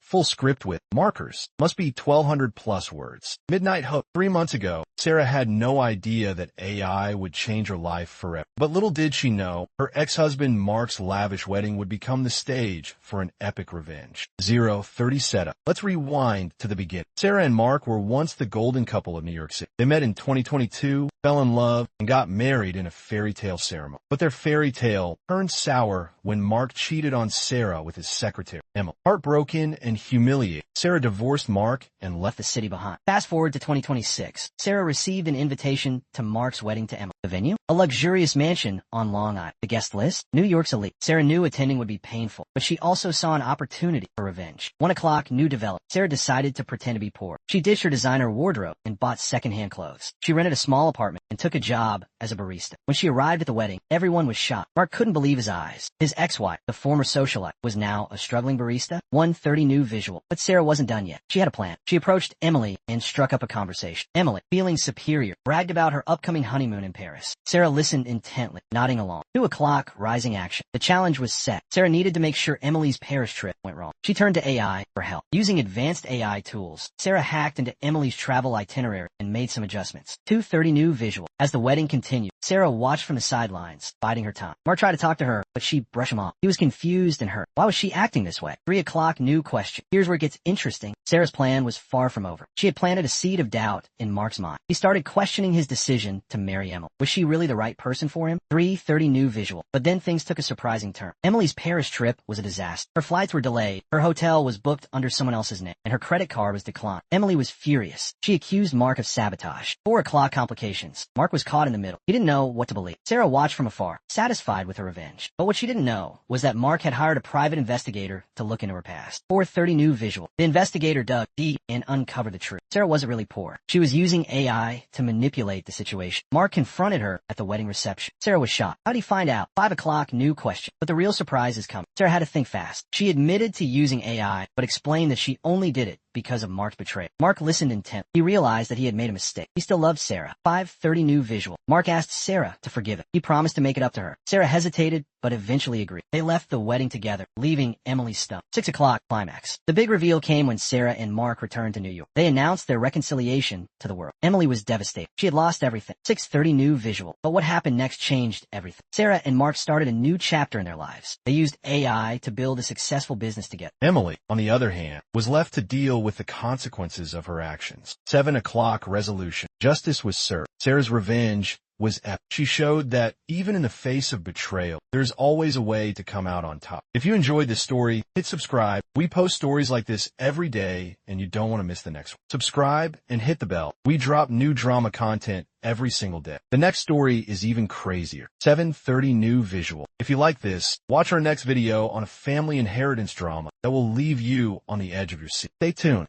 full script with markers. Must be 1,200 plus words. Midnight hook. 3 months ago, Sarah had no idea that AI would change her life forever. But little did she know, her ex-husband Mark's lavish wedding would become the stage for an epic revenge. 0:30 setup. Let's rewind to the beginning. Sarah and Mark were once the golden couple of New York City. They met in 2022, fell in love, and got married in a fairy tale ceremony. But their fairy tale turned sour when Mark cheated on Sarah with his secretary, Emma. Heartbroken and humiliated, Sarah divorced Mark and left the city behind. Fast forward to 2026. Sarah received an invitation to Mark's wedding to Emma. The venue? A luxurious mansion on Long Island. The guest list? New York's elite. Sarah knew attending would be painful, but she also saw an opportunity for revenge. 1 o'clock, new development. Sarah decided to pretend to be poor. She ditched her designer wardrobe and bought secondhand clothes. She rented a small apartment and took a job as a barista. When she arrived at the wedding, everyone was shocked. Mark couldn't believe his eyes. His ex-wife, the former socialite, was now a struggling barista. 1:30 new visual. But Sarah wasn't done yet. She had a plan. She approached Emily and struck up a conversation. Emily, feeling superior, bragged about her upcoming honeymoon in Paris. Sarah listened intently, nodding along. 2 o'clock, rising action. The challenge was set. Sarah needed to make sure Emily's Paris trip went wrong. She turned to AI for help. Using advanced AI tools, Sarah hacked into Emily's travel itinerary and made some adjustments. 2:30 new visual. As the wedding continued, Sarah watched from the sidelines, biding her time. Mark tried to talk to her, but she brushed him off. He was confused and hurt. Why was she acting this way? 3 o'clock new question. Here's where it gets interesting. Sarah's plan was far from over. She had planted a seed of doubt in Mark's mind. He started questioning his decision to marry Emily. Was she really the right person for him? 3:30 new visual. But then things took a surprising turn. Emily's Paris trip was a disaster. Her flights were delayed, her hotel was booked under someone else's name, and her credit card was declined. Emily was furious. She accused Mark of sabotage. 4 o'clock complications. Mark was caught in the middle. He didn't know what to believe. Sarah watched from afar, satisfied with her revenge. But what she didn't know was that Mark had hired a private investigator to look into her past. 4:30 new visual. The investigator dug deep and uncovered the truth. Sarah wasn't really poor. She was using AI to manipulate the situation. Mark confronted her at the wedding reception. Sarah was shocked. How'd he find out? 5 o'clock new question. But the real surprise is coming. Sarah had to think fast. She admitted to using AI, but explained that she only did it because of Mark's betrayal. Mark listened intently. He realized that he had made a mistake. He still loved Sarah. 5:30 new visual. Mark asked Sarah to forgive him. He promised to make it up to her. Sarah hesitated, but eventually agreed. They left the wedding together, leaving Emily stumped. 6 o'clock climax. The big reveal came when Sarah and Mark returned to New York. They announced their reconciliation to the world. Emily was devastated. She had lost everything. 6:30 new visual. But what happened next changed everything. Sarah and Mark started a new chapter in their lives. They used AI to build a successful business together. Emily, on the other hand, was left to deal with the consequences of her actions. 7 o'clock resolution. Justice was served. Sarah's revenge was epic. She showed that even in the face of betrayal, there's always a way to come out on top. If you enjoyed this story, hit subscribe. We post stories like this every day, and you don't want to miss the next one. Subscribe and hit the bell. We drop new drama content every single day. The next story is even crazier. 7:30 new visual. If you like this, watch our next video on a family inheritance drama that will leave you on the edge of your seat. Stay tuned.